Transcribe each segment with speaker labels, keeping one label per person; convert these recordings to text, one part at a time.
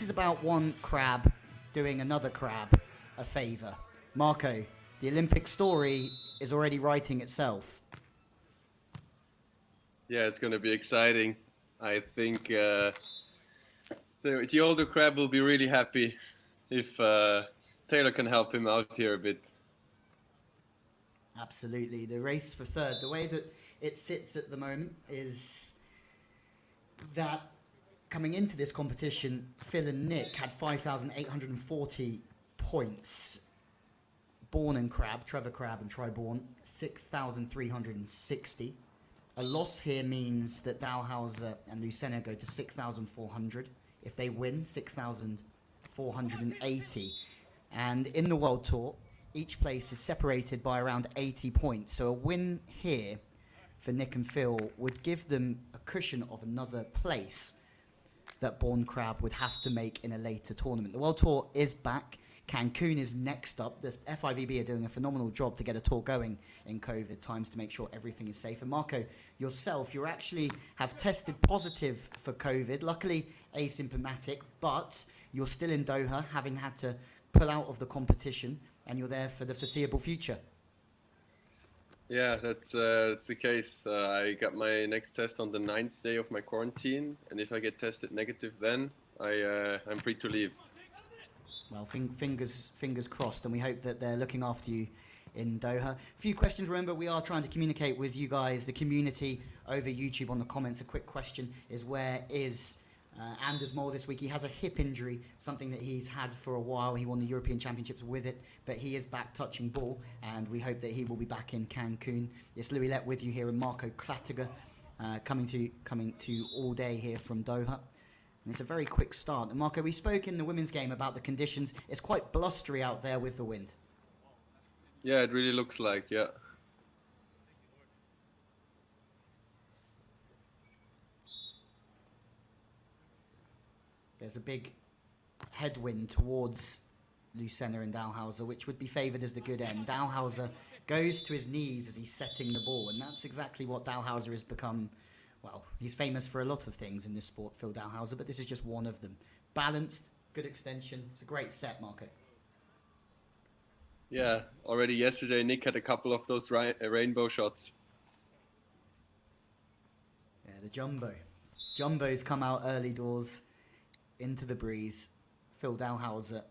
Speaker 1: is about one crab doing another crab a favour. Marco, the Olympic story is already writing itself.
Speaker 2: Yeah, it's going to be exciting. I think the older crab will be really happy if Taylor can help him out here a bit.
Speaker 1: Absolutely. The race for third, the way that it sits at the moment is that coming into this competition, Phil and Nick had 5,840 points. Bourne and Crabb, Trevor Crabb and Troy Bourne, 6,360. A loss here means that Dalhausser and Lucena go to 6,400. If they win, 6,480. And in the World Tour, each place is separated by around 80 points. So a win here for Nick and Phil would give them a cushion of another place that Bourne Crabb would have to make in a later tournament. The World Tour is back. Cancun is next up. The FIVB are doing a phenomenal job to get a tour going in COVID times to make sure everything is safe. And Marco, yourself, you actually have tested positive for COVID, luckily asymptomatic, but you're still in Doha, having had to pull out of the competition, and you're there for the foreseeable future.
Speaker 2: Yeah, that's the case. I got my next test on the 9th day of my quarantine, and if I get tested negative then, I'm free to leave.
Speaker 1: Well, fingers crossed, and we hope that they're looking after you in Doha. A few questions. Remember, we are trying to communicate with you guys, the community, over YouTube on the comments. A quick question is, where is Anders Mol this week? He has a hip injury, something that he's had for a while. He won the European Championships with it, but he is back touching ball, and we hope that he will be back in Cancun. It's Louis Lett with you here, and Marco Klattger coming to all day here from Doha. And it's a very quick start. And Marco, we spoke in the women's game about the conditions. It's quite blustery out there with the wind.
Speaker 2: Yeah, it really looks like, yeah.
Speaker 1: There's a big headwind towards Lucena and Dalhausser, which would be favoured as the good end. Dalhausser goes to his knees as he's setting the ball, and that's exactly what Dalhausser has become. Well, he's famous for a lot of things in this sport, Phil Dalhausser, but this is just one of them. Balanced, good extension. It's a great set, Marco.
Speaker 2: Yeah, already yesterday Nick had a couple of those rainbow shots.
Speaker 1: Yeah, the jumbo. Jumbo's come out early doors into the breeze. Phil Dalhausser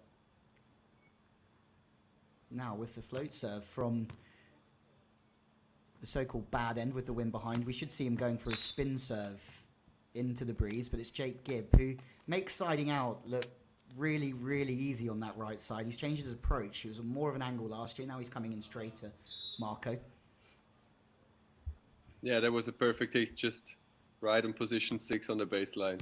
Speaker 1: now with the float serve from the so-called bad end with the wind behind. We should see him going for a spin serve into the breeze, but it's Jake Gibb who makes siding out look really, really easy on that right side. He's changed his approach. He was more of an angle last year. Now he's coming in straighter, Marco.
Speaker 2: Yeah, that was a perfect hit, just right on position 6 on the baseline.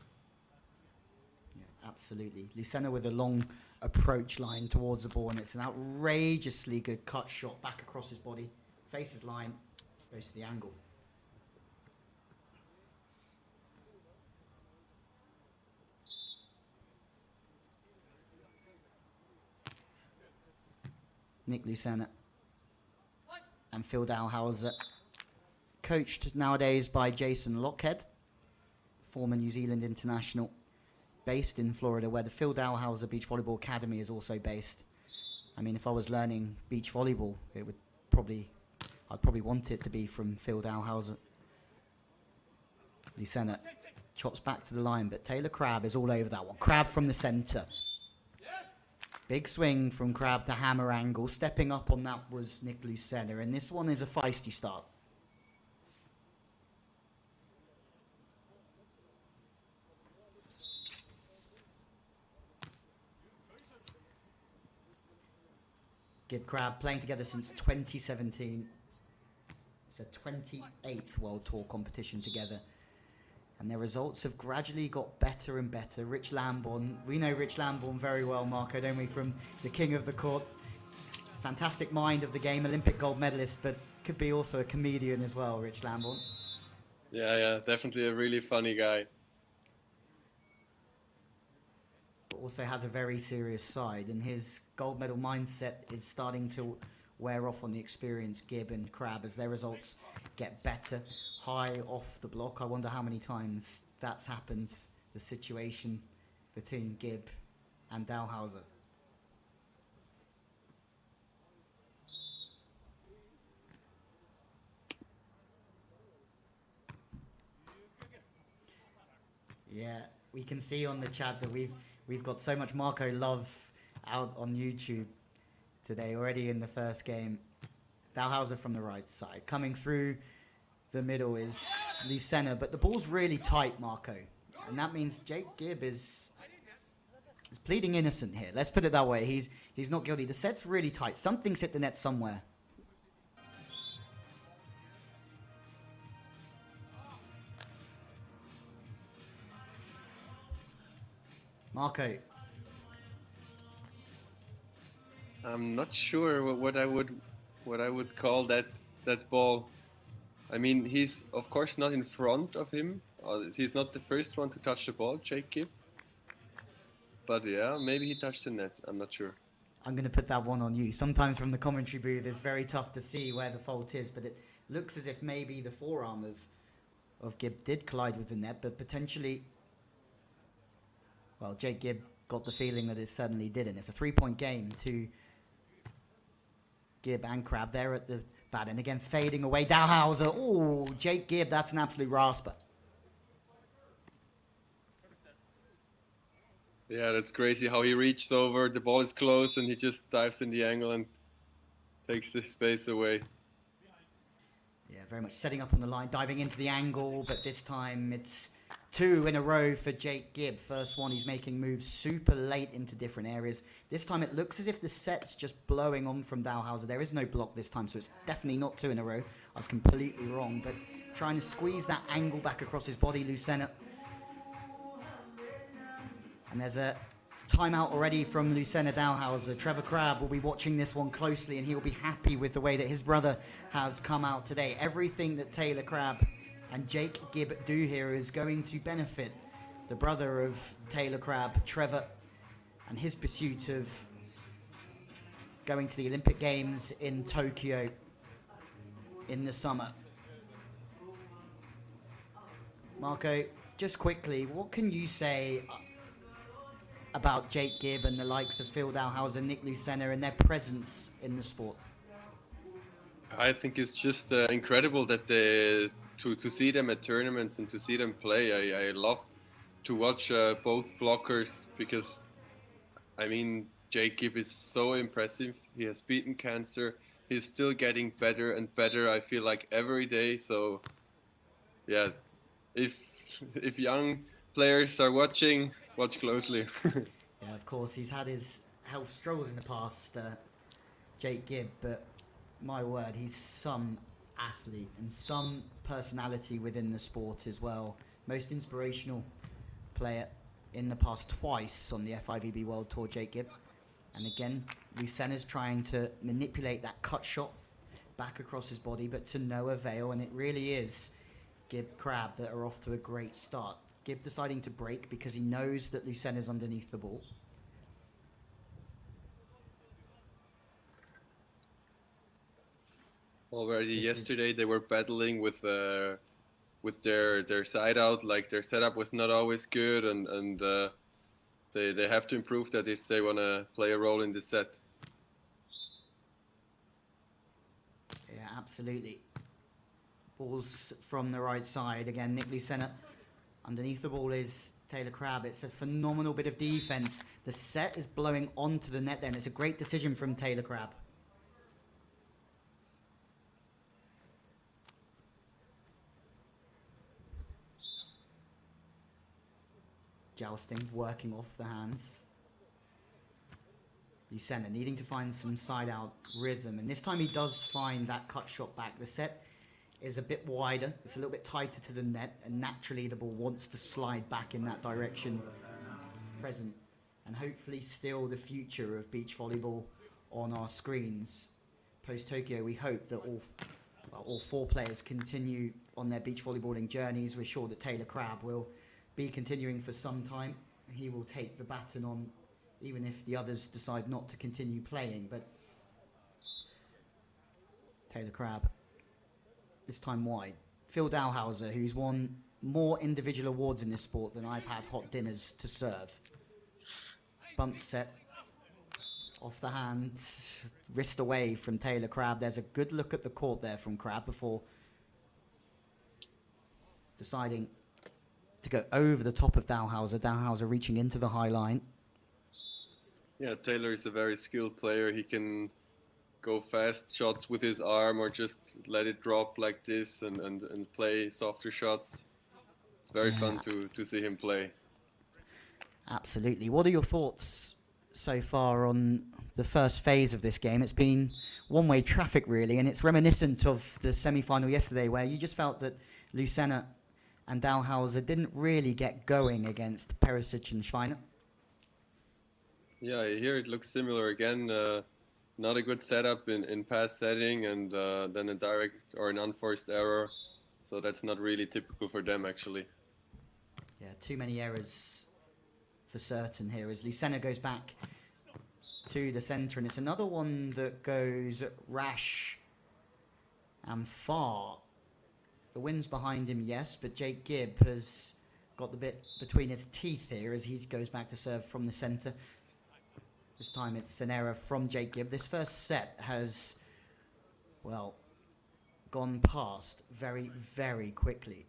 Speaker 1: Yeah, absolutely. Lucena with a long approach line towards the ball, and it's an outrageously good cut shot back across his body. Faces line, goes to the angle. Nick Lucena and Phil Dalhausser, coached nowadays by Jason Lockhead, former New Zealand international, based in Florida, where the Phil Dalhausser Beach Volleyball Academy is also based. I mean, if I was learning beach volleyball, I'd probably want it to be from Phil Dalhausser. Lucena chops back to the line, but Taylor Crabb is all over that one. Crabb from the centre. Big swing from Crabb to hammer angle. Stepping up on that was Nick Lucena, and this one is a feisty start. Gibb Crabb playing together since 2017. It's their 28th World Tour competition together. And their results have gradually got better and better. Rich Lambourne, we know Rich Lambourne very well, Marco, don't we, from the king of the court. Fantastic mind of the game, Olympic gold medalist, but could be also a comedian as well, Rich Lambourne.
Speaker 2: Yeah, definitely a really funny guy.
Speaker 1: But also has a very serious side, and his gold medal mindset is starting to wear off on the experienced Gibb and Crabb as their results get better. High off the block. I wonder how many times that's happened, the situation between Gibb and Dalhausser. Yeah, we can see on the chat that we've got so much Marco love out on YouTube today already in the first game. Dalhausser from the right side. Coming through the middle is Lucena, but the ball's really tight, Marco. And that means Jake Gibb is pleading innocent here. Let's put it that way. He's not guilty. The set's really tight. Something's hit the net somewhere. Marco.
Speaker 2: I'm not sure what I would call that ball. I mean, he's of course not in front of him. He's not the first one to touch the ball, Jake Gibb. But yeah, maybe he touched the net. I'm not sure.
Speaker 1: I'm going to put that one on you. Sometimes from the commentary booth, it's very tough to see where the fault is, but it looks as if maybe the forearm of Gibb did collide with the net, but potentially, well, Jake Gibb got the feeling that it certainly didn't. It's a 3-point game to Gibb and Crabb. They're at the bat, and again, fading away. Dalhausser. Oh, Jake Gibb, that's an absolute rasper.
Speaker 2: Yeah, that's crazy how he reaches over, the ball is close, and he just dives in the angle and takes the space away.
Speaker 1: Yeah, very much setting up on the line, diving into the angle, but this time it's 2 in a row for Jake Gibb. First one, he's making moves super late into different areas. This time it looks as if the set's just blowing on from Dalhausser. There is no block this time, so it's definitely not 2 in a row. I was completely wrong, but trying to squeeze that angle back across his body, Lucena. And there's a timeout already from Lucena Dalhausser. Trevor Crabb will be watching this one closely, and he will be happy with the way that his brother has come out today. Everything that Taylor Crabb and Jake Gibb do here is going to benefit the brother of Taylor Crabb, Trevor, and his pursuit of going to the Olympic Games in Tokyo in the summer. Marco, just quickly, what can you say about Jake Gibb and the likes of Phil Dalhausser, Nick Lucena, and their presence in the sport?
Speaker 2: I think it's just incredible that to see them at tournaments and to see them play. I love to watch both blockers because, I mean, Jake Gibb is so impressive. He has beaten cancer. He's still getting better and better, I feel like, every day. So, yeah, if young players are watching, watch closely.
Speaker 1: Yeah, of course, he's had his health struggles in the past, Jake Gibb, but my word, he's some athlete and some personality within the sport as well. Most inspirational player in the past twice on the FIVB World Tour, Jake Gibb. And again, Lucena's trying to manipulate that cut shot back across his body, but to no avail, and it really is Gibb, Crabb that are off to a great start. Gibb deciding to break because he knows that Lucena's underneath the ball.
Speaker 2: Already yesterday they were battling with their side out, like their setup was not always good, and they have to improve that if they want to play a role in this set.
Speaker 1: Yeah, absolutely. Balls from the right side. Again, Nick Lucena. Underneath the ball is Taylor Crabb. It's a phenomenal bit of defense. The set is blowing onto the net there, and it's a great decision from Taylor Crabb. Jousting, working off the hands. Lucena needing to find some side-out rhythm, and this time he does find that cut shot back. The set is a bit wider, it's a little bit tighter to the net, and naturally the ball wants to slide back in that direction. Present, and hopefully still the future of beach volleyball on our screens. Post-Tokyo, we hope that all 4 players continue on their beach volleyballing journeys. We're sure that Taylor Crabb will be continuing for some time. He will take the baton on even if the others decide not to continue playing. But Taylor Crabb, this time wide. Phil Dalhausser, who's won more individual awards in this sport than I've had hot dinners to serve. bump set. Off the hand, wrist away from Taylor Crabb. There's a good look at the court there from Crabb before deciding to go over the top of Dalhausser. Dalhausser reaching into the high line.
Speaker 2: Yeah, Taylor is a very skilled player. He can go fast shots with his arm or just let it drop like this and play softer shots. It's very fun to see him play.
Speaker 1: Absolutely. What are your thoughts so far on the first phase of this game? It's been one-way traffic, really, and it's reminiscent of the semi-final yesterday where you just felt that Lucena and Dalhausser didn't really get going against Perisic and Schweiner.
Speaker 2: Yeah, here it looks similar again. Not a good setup in pass setting, and then a direct or an unforced error. So that's not really typical for them, actually.
Speaker 1: Yeah, too many errors for certain here as Lucena goes back to the centre, and it's another one that goes rash and far. The wind's behind him, yes, but Jake Gibb has got the bit between his teeth here as he goes back to serve from the centre. This time it's an error from Jake Gibb. This first set has, well, gone past very, very quickly.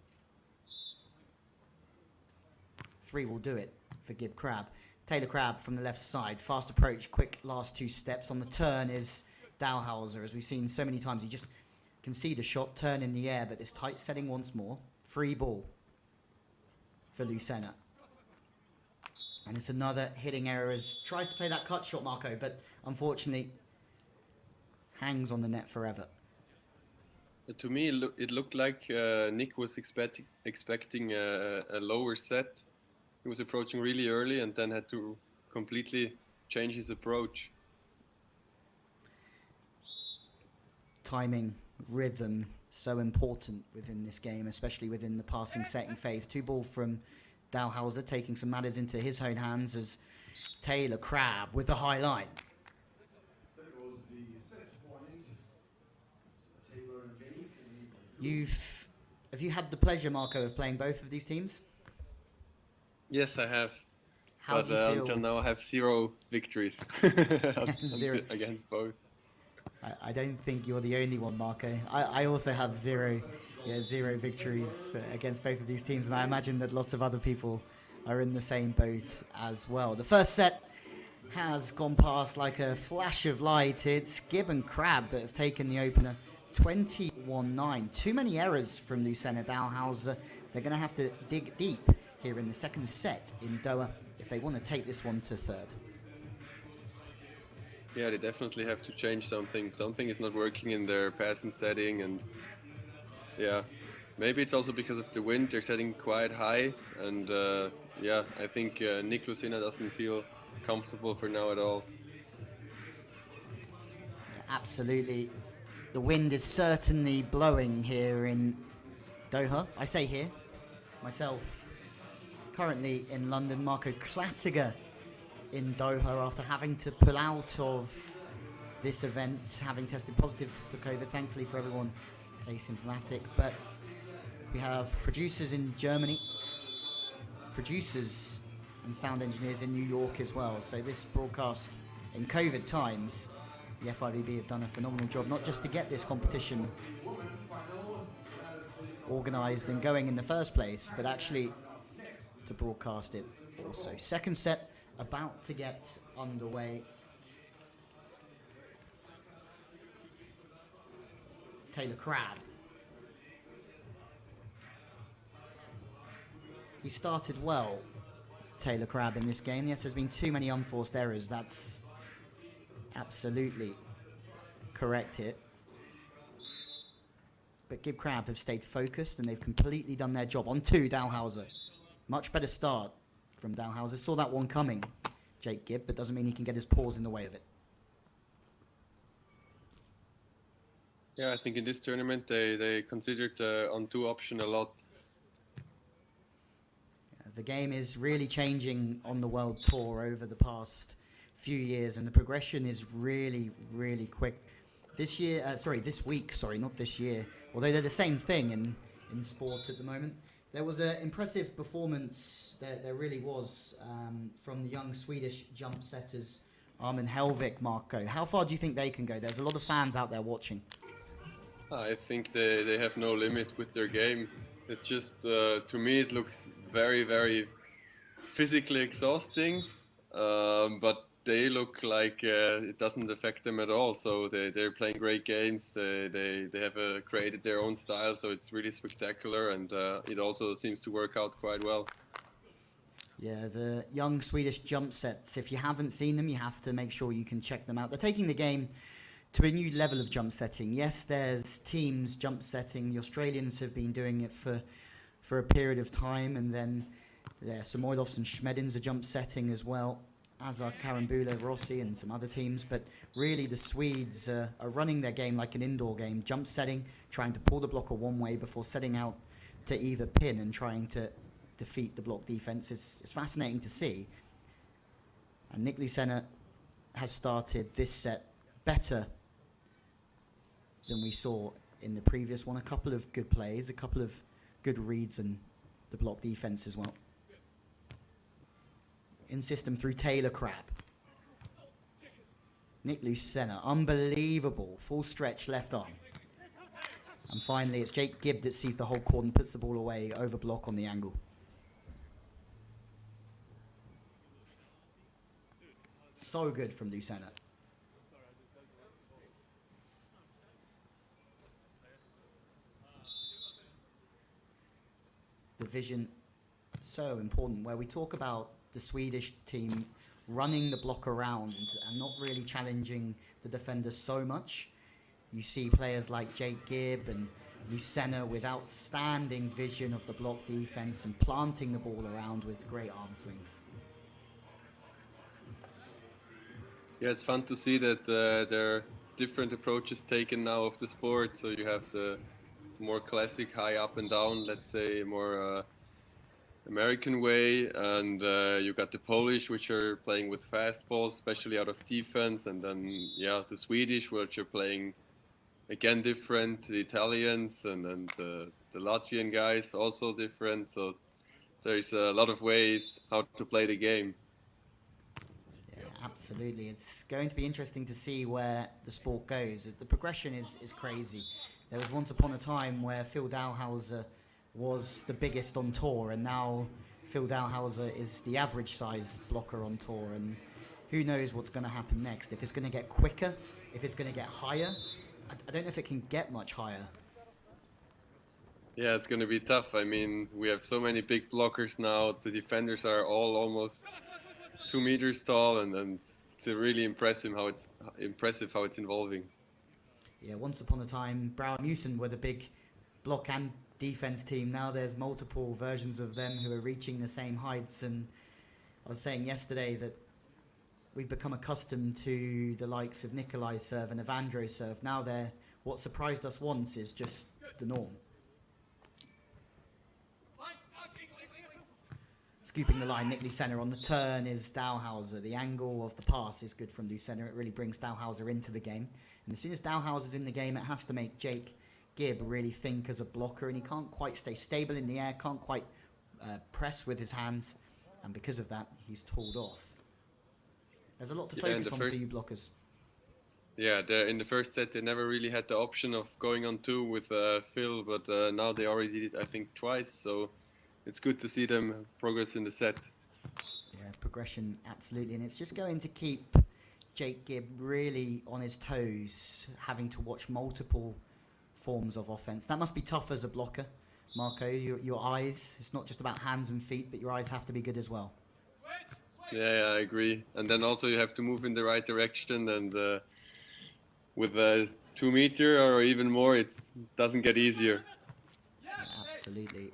Speaker 1: 3 will do it for Gibb Crabb. Taylor Crabb from the left side. Fast approach, quick last 2 steps. On the turn is Dalhausser, as we've seen so many times. He just can see the shot turn in the air, but this tight setting once more. Free ball for Lucena. And it's another hitting error as tries to play that cut shot, Marco, but unfortunately hangs on the net forever.
Speaker 2: To me, it looked like Nick was expecting a lower set. He was approaching really early and then had to completely change his approach.
Speaker 1: Timing, rhythm, so important within this game, especially within the passing setting phase. 2 ball from Dalhausser taking some matters into his own hands as Taylor Crabb with the high line. Have you had the pleasure, Marco, of playing both of these teams?
Speaker 2: Yes, I have.
Speaker 1: How do you feel?
Speaker 2: Until now I have 0 victories
Speaker 1: 0
Speaker 2: against both.
Speaker 1: I don't think you're the only one, Marco. I also have 0 victories against both of these teams, and I imagine that lots of other people are in the same boat as well. The first set has gone past like a flash of light. It's Gibb and Crabb that have taken the opener 21-9. Too many errors from Lucena. Dalhausser. They're going to have to dig deep here in the second set in Doha if they want to take this one to third.
Speaker 2: Yeah, they definitely have to change something. Something is not working in their passing setting, and yeah, maybe it's also because of the wind. They're setting quite high, and yeah, I think Nick Lucena doesn't feel comfortable for now at all.
Speaker 1: Absolutely. The wind is certainly blowing here in Doha. I say here, myself currently in London. Marco Klattiger in Doha after having to pull out of this event, having tested positive for COVID. Thankfully for everyone, asymptomatic. But we have producers in Germany, producers and sound engineers in New York as well. So this broadcast in COVID times, the FIVB have done a phenomenal job, not just to get this competition organised and going in the first place, but actually to broadcast it also. Second set about to get underway. Taylor Crabb. He started well, Taylor Crabb, in this game. Yes, there's been too many unforced errors. That's absolutely correct here. But Gibb Crabb have stayed focused and they've completely done their job. On 2, Dalhausser. Much better start from Dalhausser. Saw that one coming, Jake Gibb, but doesn't mean he can get his paws in the way of it.
Speaker 2: Yeah, I think in this tournament they considered on 2 option a lot.
Speaker 1: The game is really changing on the World Tour over the past few years, and the progression is really, really quick. This week, not this year, although they're the same thing in sport at the moment. There was an impressive performance, there really was, from the young Swedish jump setters, Armin Helvik, Marco. How far do you think they can go? There's a lot of fans out there watching.
Speaker 2: I think they have no limit with their game. It's just, to me, it looks very, very physically exhausting, but they look like it doesn't affect them at all. So they're playing great games. They have created their own style, so it's really spectacular, and it also seems to work out quite well.
Speaker 1: Yeah, the young Swedish jump sets, if you haven't seen them, you have to make sure you can check them out. They're taking the game to a new level of jump setting. Yes, there's teams jump setting. The Australians have been doing it for a period of time, and then Samoilovs and Schmedins are jump setting as well, as are Karambula, Rossi and some other teams. But really the Swedes are running their game like an indoor game, jump setting, trying to pull the blocker one way before setting out to either pin and trying to defeat the block defense. It's fascinating to see. And Nick Lucena has started this set better than we saw in the previous one. A couple of good plays, a couple of good reads, and the block defense as well. In system through Taylor Crabb. Nick Lucena, unbelievable, full stretch left arm. And finally it's Jake Gibb that sees the whole court and puts the ball away over block on the angle. So good from Lucena. The vision, so important, where we talk about the Swedish team running the block around and not really challenging the defenders so much. You see players like Jake Gibb and Lucena with outstanding vision of the block defense and planting the ball around with great arm swings.
Speaker 2: Yeah, it's fun to see that there are different approaches taken now of the sport. So you have the more classic high up and down, let's say more American way, and you got the Polish, which are playing with fast balls, especially out of defense, and then the Swedish, which are playing again different, the Italians and the Latvian guys also different. So there's a lot of ways how to play the game.
Speaker 1: Absolutely. It's going to be interesting to see where the sport goes. The progression is crazy. There was once upon a time where Phil Dalhausser was the biggest on tour, and now Phil Dalhausser is the average sized blocker on tour, and who knows what's going to happen next. If it's going to get quicker, if it's going to get higher. I don't know if it can get much higher.
Speaker 2: Yeah, it's going to be tough. I mean, we have so many big blockers now. The defenders are all almost 2 meters tall, and it's really impressive how it's evolving.
Speaker 1: Yeah, once upon a time, Brouwer-Musen were the big block and defense team. Now there's multiple versions of them who are reaching the same heights. And I was saying yesterday that we've become accustomed to the likes of Nikolai's serve and Evandro's serve. Now what surprised us once is just the norm. Scooping the line, Nick Lucena. On the turn is Dalhausser. The angle of the pass is good from Lucena. It really brings Dalhausser into the game. And as soon as Dalhausser's in the game, it has to make Jake Gibb really think as a blocker, and he can't quite stay stable in the air, can't quite press with his hands, and because of that, he's tooled off. There's a lot to focus on for you blockers.
Speaker 2: Yeah, in the first set, they never really had the option of going on two with Phil, but now they already did it, I think, twice, so it's good to see them progress in the set.
Speaker 1: Yeah, progression, absolutely. And it's just going to keep Jake Gibb really on his toes, having to watch multiple forms of offense. That must be tough as a blocker, Marco. Your eyes, it's not just about hands and feet, but your eyes have to be good as well.
Speaker 2: Yeah, I agree. And then also you have to move in the right direction, and with a 2 meter or even more, it doesn't get easier.
Speaker 1: Yeah, absolutely.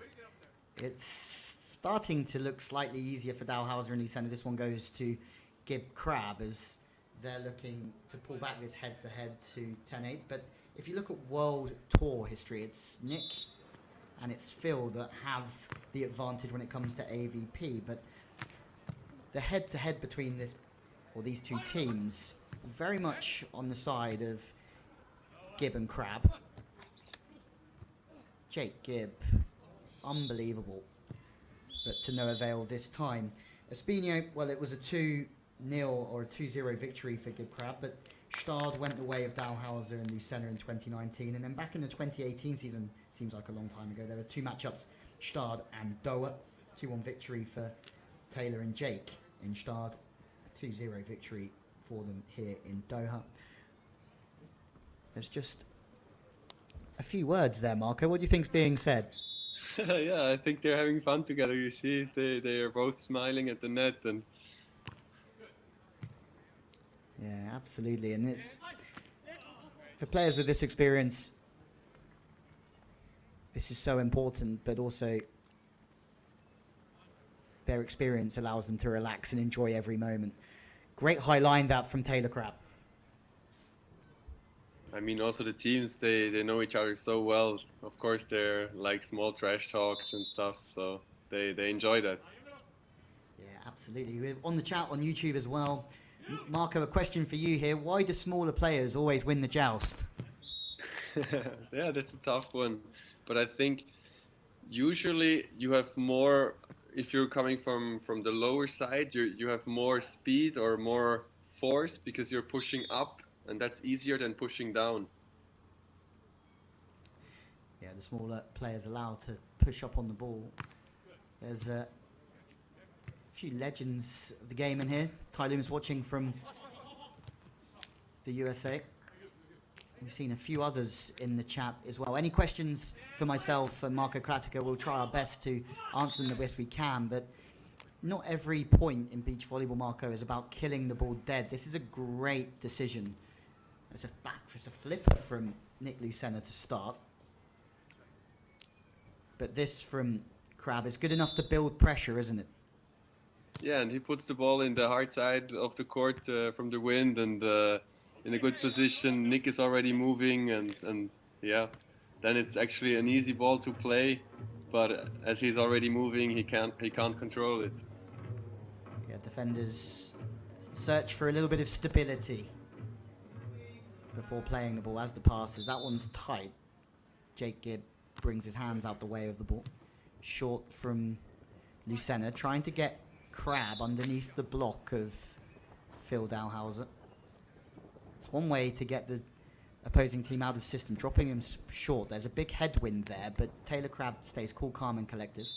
Speaker 1: It's starting to look slightly easier for Dalhausser and Lucena. This one goes to Gibb Crabb as they're looking to pull back this head-to-head to 10-8. But if you look at World Tour history, it's Nick and it's Phil that have the advantage when it comes to AVP. But the head-to-head between these two teams, very much on the side of Gibb and Crabb. Jake Gibb Unbelievable. But to no avail this time. Espino, well, it was a 2-0 or a 2-0 victory for Gibb, but Stade went the way of Dalhausser and Lucena in 2019. And then back in the 2018 season, seems like a long time ago, there were 2 matchups, Stade and Doha. 2-1 victory for Taylor and Jake in Stade. 2-0 victory for them here in Doha. There's just a few words there, Marco. What do you think's being said?
Speaker 2: Yeah, I think they're having fun together. You see, they are both smiling at the net, and
Speaker 1: yeah, absolutely. And it's for players with this experience, this is so important, but also their experience allows them to relax and enjoy every moment. Great high line that from Taylor Crabb.
Speaker 2: I mean, also the teams, they know each other so well. Of course, they're like small trash talks and stuff, so they enjoy that.
Speaker 1: Yeah, absolutely. We're on the chat on YouTube as well. Marco, a question for you here. Why do smaller players always win the joust?
Speaker 2: Yeah, that's a tough one. But I think usually you have more, if you're coming from the lower side, you have more speed or more force because you're pushing up. And that's easier than pushing down.
Speaker 1: Yeah, the smaller players allowed to push up on the ball. There's a few legends of the game in here. Ty Loomis watching from the USA. We've seen a few others in the chat as well. Any questions for myself and Marco Kratica? We'll try our best to answer them the best we can, but not every point in beach volleyball, Marco, is about killing the ball dead. This is a great decision. It's a flipper from Nick Lucena to start. But this from Crabb is good enough to build pressure, isn't it?
Speaker 2: Yeah, and he puts the ball in the hard side of the court from the wind and in a good position. Nick is already moving and yeah, then it's actually an easy ball to play. But as he's already moving, he can't control it.
Speaker 1: Yeah, defenders search for a little bit of stability before playing the ball as the passes. That one's tight. Jake Gibb brings his hands out the way of the ball. Short from Lucena, trying to get Crabb underneath the block of Phil Dalhausser. It's one way to get the opposing team out of system, dropping him short. There's a big headwind there, but Taylor Crabb stays cool, calm, and collective.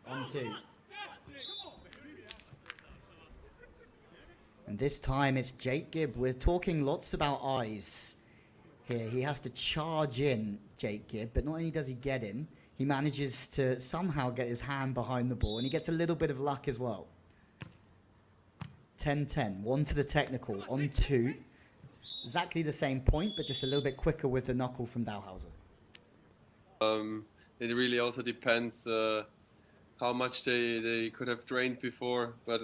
Speaker 1: On 2. And this time it's Jake Gibb. We're talking lots about eyes here. He has to charge in, Jake Gibb, but not only does he get in, he manages to somehow get his hand behind the ball, and he gets a little bit of luck as well. 10-10, 1 to the technical, on 2. Exactly the same point, but just a little bit quicker with the knuckle from Dalhausser.
Speaker 2: It really also depends how much they could have trained before, but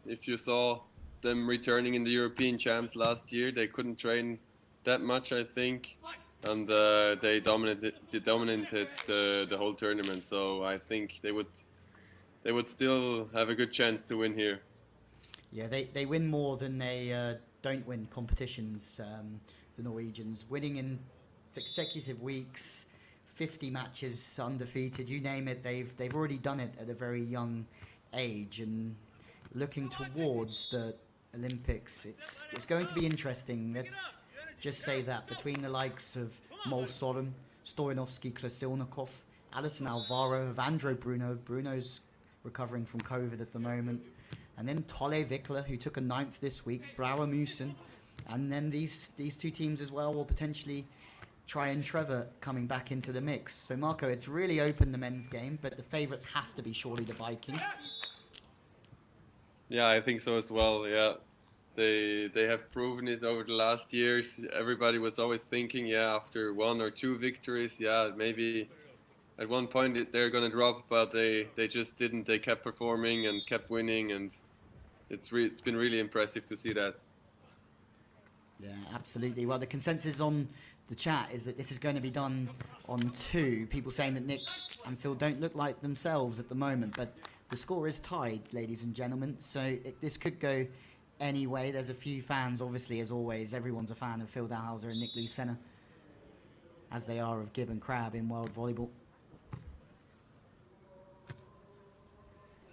Speaker 2: if you saw them returning in the European champs last year, they couldn't train that much, I think, and they dominated the whole tournament. So I think they would still have a good chance to win here.
Speaker 1: Yeah, they win more than they don't win competitions. The Norwegians winning in consecutive weeks, 50 matches undefeated. You name it, they've already done it at a very young age, and looking towards the Olympics, it's going to be interesting. Let's just say that between the likes of Mol Sorum, Stoyanovsky, Krasilnikov, Alison Alvaro, Vandro Bruno's recovering from COVID at the moment, and then Tolle Vikler, who took a 9th this week, Brouwer Musen, and then these 2 teams as well will potentially try and Trevor coming back into the mix. So Marco, it's really open the men's game, but the favourites have to be surely the Vikings.
Speaker 2: Yeah, I think so as well. Yeah, they have proven it over the last years. Everybody was always thinking, yeah, after 1 or 2 victories, yeah, maybe at one point they're gonna drop, but they just didn't. They kept performing and kept winning, and it's been really impressive to see that.
Speaker 1: Yeah, absolutely. Well, the consensus on the chat is that this is going to be done on 2. People saying that Nick and Phil don't look like themselves at the moment, but the score is tied, ladies and gentlemen, so this could go anyway. There's a few fans, obviously, as always. Everyone's a fan of Phil Dalhausser and Nick Lucena, as they are of Gibb and Crabb in World Volleyball.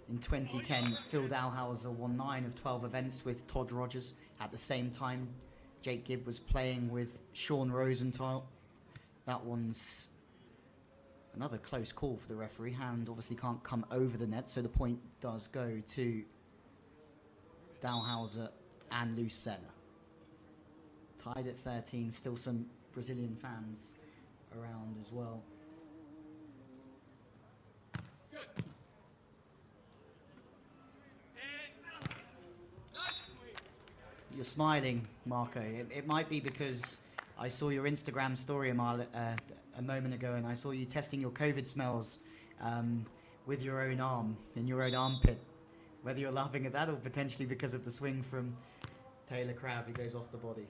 Speaker 1: In 2010, Phil Dalhausser won 9 of 12 events with Todd Rogers. At the same time, Jake Gibb was playing with Sean Rosenthal. That one's another close call for the referee. Hand obviously can't come over the net, so the point does go to Dalhausser and Lucena. Tied at 13, still some Brazilian fans around as well. You're smiling, Marco. It might be because I saw your Instagram story a moment ago, and I saw you testing your COVID smells with your own arm, in your own armpit. Whether you're laughing at that or potentially because of the swing from Taylor Crabb, who goes off the body.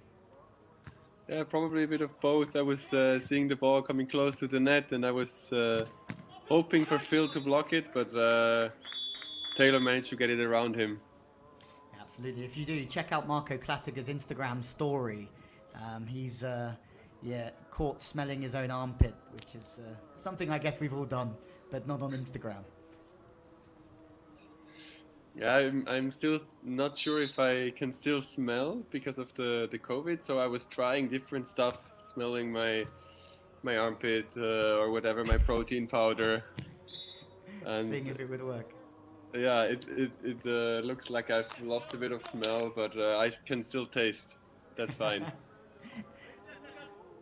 Speaker 2: Yeah, probably a bit of both. I was seeing the ball coming close to the net, and I was hoping for Phil to block it, but Taylor managed to get it around him.
Speaker 1: Absolutely. If you do, check out Marco Klatiger's Instagram story. He's caught smelling his own armpit, which is something I guess we've all done, but not on Instagram.
Speaker 2: Yeah, I'm still not sure if I can still smell because of the COVID, so I was trying different stuff, smelling my armpit or whatever, my protein powder. And
Speaker 1: seeing if it would work.
Speaker 2: Yeah, it looks like I've lost a bit of smell, but I can still taste. That's fine.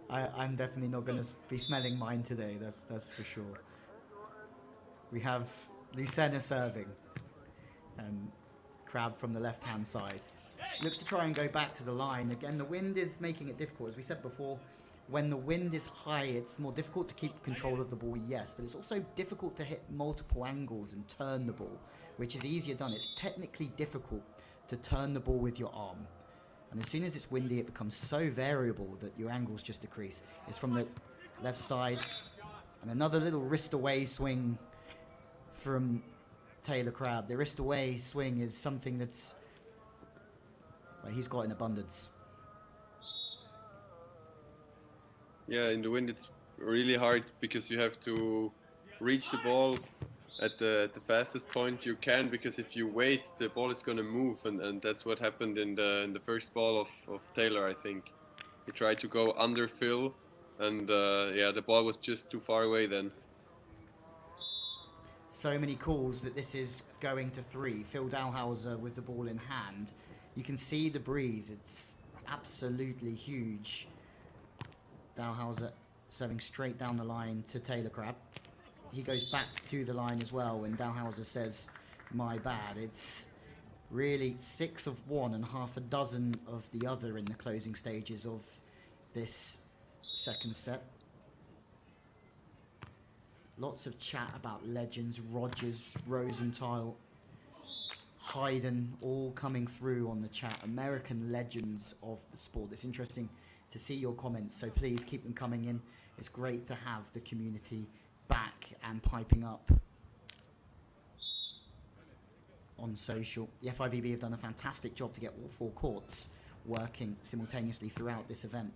Speaker 1: I'm definitely not going to be smelling mine today, that's for sure. We have Lucena serving, and Crabb from the left-hand side. Looks to try and go back to the line. Again, the wind is making it difficult. As we said before, when the wind is high, it's more difficult to keep control of the ball, yes, but it's also difficult to hit multiple angles and turn the ball, which is easier done. It's technically difficult to turn the ball with your arm. And as soon as it's windy, it becomes so variable that your angles just decrease. It's from the left side, and another little wrist away swing from Taylor Crabb. The wrist away swing is something that's, well, he's got in abundance.
Speaker 2: Yeah, in the wind it's really hard because you have to reach the ball at the fastest point you can, because if you wait, the ball is going to move, and that's what happened in the first ball of Taylor, I think. He tried to go under Phil, and the ball was just too far away then.
Speaker 1: So many calls that this is going to 3. Phil Dalhausser with the ball in hand. You can see the breeze. It's absolutely huge. Dalhausser serving straight down the line to Taylor Crabb. He goes back to the line as well when Dalhausser says, my bad. It's really 6 of one and half a dozen of the other in the closing stages of this second set. Lots of chat about legends, Rogers, Rosenthal, Hayden, all coming through on the chat. American legends of the sport. It's interesting to see your comments, so please keep them coming in. It's great to have the community back and piping up on social. The FIVB have done a fantastic job to get all 4 courts working simultaneously throughout this event.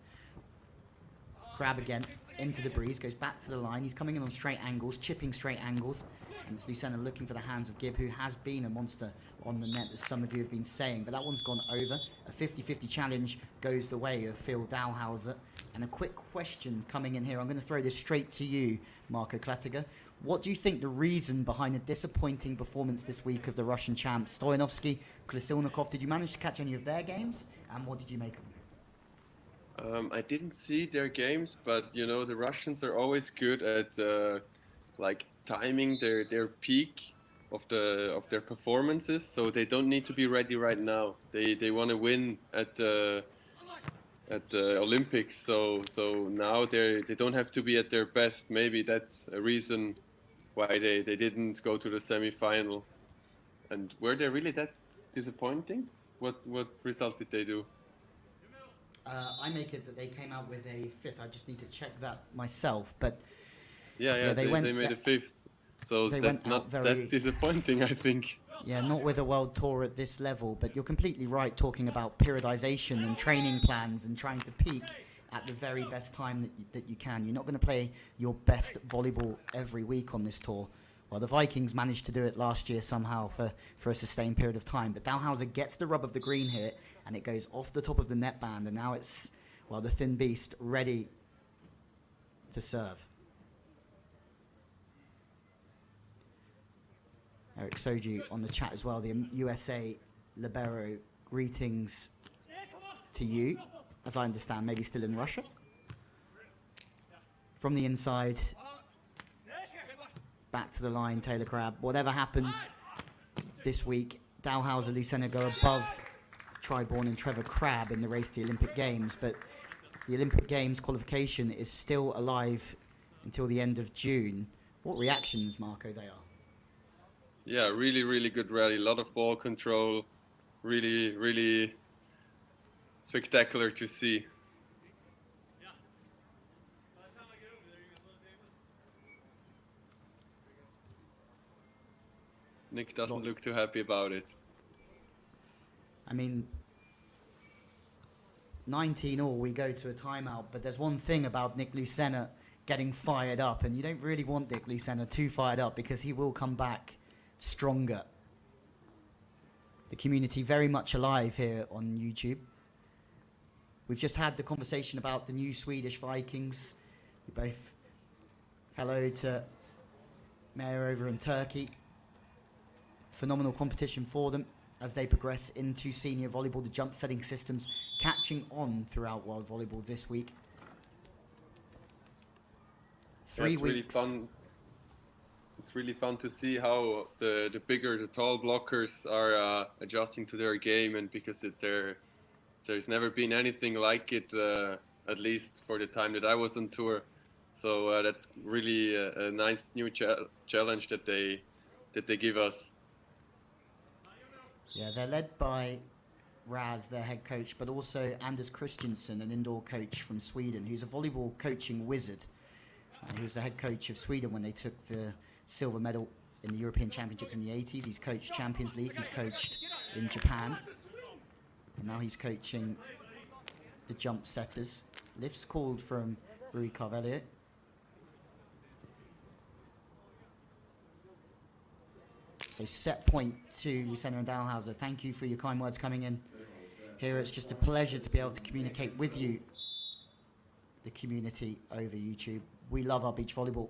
Speaker 1: Crabb again into the breeze, goes back to the line. He's coming in on straight angles, chipping straight angles. And it's Lucena looking for the hands of Gibb, who has been a monster on the net, as some of you have been saying. But that one's gone over. A 50-50 challenge goes the way of Phil Dalhausser. And a quick question coming in here. I'm going to throw this straight to you, Marco Klatiger. What do you think the reason behind the disappointing performance this week of the Russian champs? Stoyanovsky, Krasilnikov, did you manage to catch any of their games? And what did you make of them?
Speaker 2: I didn't see their games, but you know, the Russians are always good at timing their peak of their performances, so they don't need to be ready right now. They want to win at the Olympics, so now they don't have to be at their best. Maybe that's a reason why they didn't go to the semi-final. And were they really that disappointing? What result did they do?
Speaker 1: I make it that they came out with a 5th. I just need to check that myself, but
Speaker 2: yeah, they
Speaker 1: went,
Speaker 2: made a 5th. So
Speaker 1: they
Speaker 2: that's
Speaker 1: went out
Speaker 2: not
Speaker 1: very...
Speaker 2: that disappointing, I think.
Speaker 1: Yeah, not with a world tour at this level, but you're completely right talking about periodization and training plans and trying to peak at the very best time that you can. You're not going to play your best volleyball every week on this tour. Well, the Vikings managed to do it last year somehow for a sustained period of time, but Dalhausser gets the rub of the green here, and it goes off the top of the net band, and now it's, well, the thin beast ready to serve. Eric Soji on the chat as well, the USA Libero, greetings to you, as I understand, maybe still in Russia. From the inside, back to the line, Taylor Crabb. Whatever happens this week, Dalhausser, Lucena go above Triborn and Trevor Crabb in the race to the Olympic Games, but the Olympic Games qualification is still alive until the end of June. What reactions, Marco, they are?
Speaker 2: Yeah, really, really good rally. A lot of ball control. Really, really spectacular to see. Nick doesn't look too happy about it.
Speaker 1: I mean, 19 all, we go to a timeout, but there's one thing about Nick Lucena getting fired up, and you don't really want Nick Lucena too fired up because he will come back stronger. The community very much alive here on YouTube. We've just had the conversation about the new Swedish Vikings. We both hello to Mayor over in Turkey. Phenomenal competition for them as they progress into senior volleyball. The jump setting systems catching on throughout World Volleyball this week. 3 weeks.
Speaker 2: Really fun. It's really fun to see how the bigger, the tall blockers are adjusting to their game, and because there's never been anything like it, at least for the time that I was on tour. So that's really a nice new challenge that they give us.
Speaker 1: Yeah, they're led by Raz, their head coach, but also Anders Christiansen, an indoor coach from Sweden, who's a volleyball coaching wizard. He was the head coach of Sweden when they took the silver medal in the European Championships in the 80s. He's coached Champions League, he's coached in Japan, and now he's coaching the jump setters. Lifts called from Rui Carvalho. So set point to Lucena and Dalhausser. Thank you for your kind words coming in here. It's just a pleasure to be able to communicate with you, the community over YouTube. We love our beach volleyball,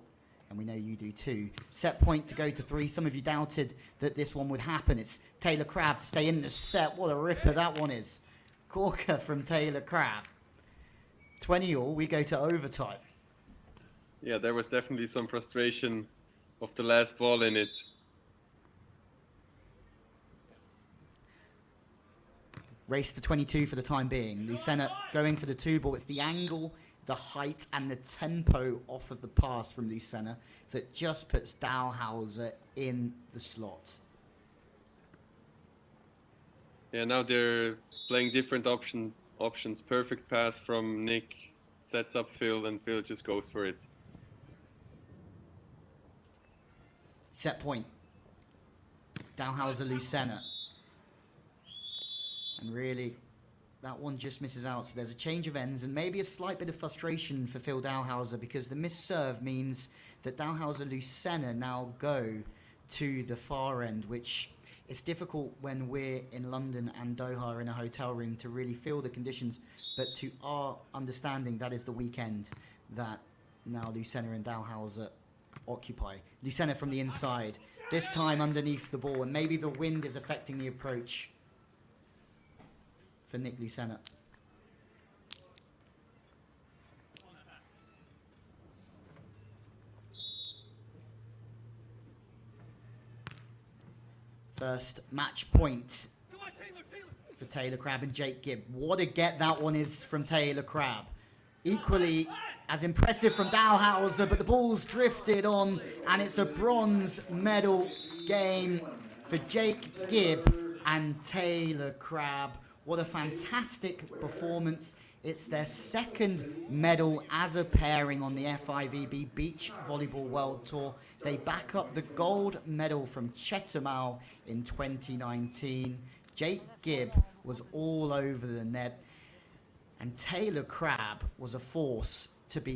Speaker 1: and we know you do too. Set point to go to 3. Some of you doubted that this one would happen. It's Taylor Crabb to stay in the set. What a ripper that one is. Corker from Taylor Crabb. 20 all, we go to overtime.
Speaker 2: Yeah, there was definitely some frustration of the last ball in it.
Speaker 1: Race to 22 for the time being. Lucena going for the 2 ball. It's the angle, the height, and the tempo off of the pass from Lucena that just puts Dalhausser in the slot.
Speaker 2: Yeah, now they're playing different options. Perfect pass from Nick. Sets up Phil, and Phil just goes for it.
Speaker 1: Set point. Dalhausser, Lucena. And really, that one just misses out. So there's a change of ends and maybe a slight bit of frustration for Phil Dalhausser, because the missed serve means that Dalhausser, Lucena now go to the far end, which is difficult when we're in London and Doha in a hotel room to really feel the conditions. But to our understanding, that is the weekend that now Lucena and Dalhausser occupy. Lucena from the inside, this time underneath the ball, and maybe the wind is affecting the approach for Nick Lucena. First match point for Taylor Crabb and Jake Gibb. What a get that one is from Taylor Crabb. Equally as impressive from Dalhausser, but the ball's drifted on, and it's a bronze medal game for Jake Gibb and Taylor Crabb. What a fantastic performance It's their second medal as a pairing on the FIVB Beach Volleyball World Tour. They back up the gold medal from Chetumal in 2019. Jake Gibb was all over the net, and Taylor Crabb was a force to be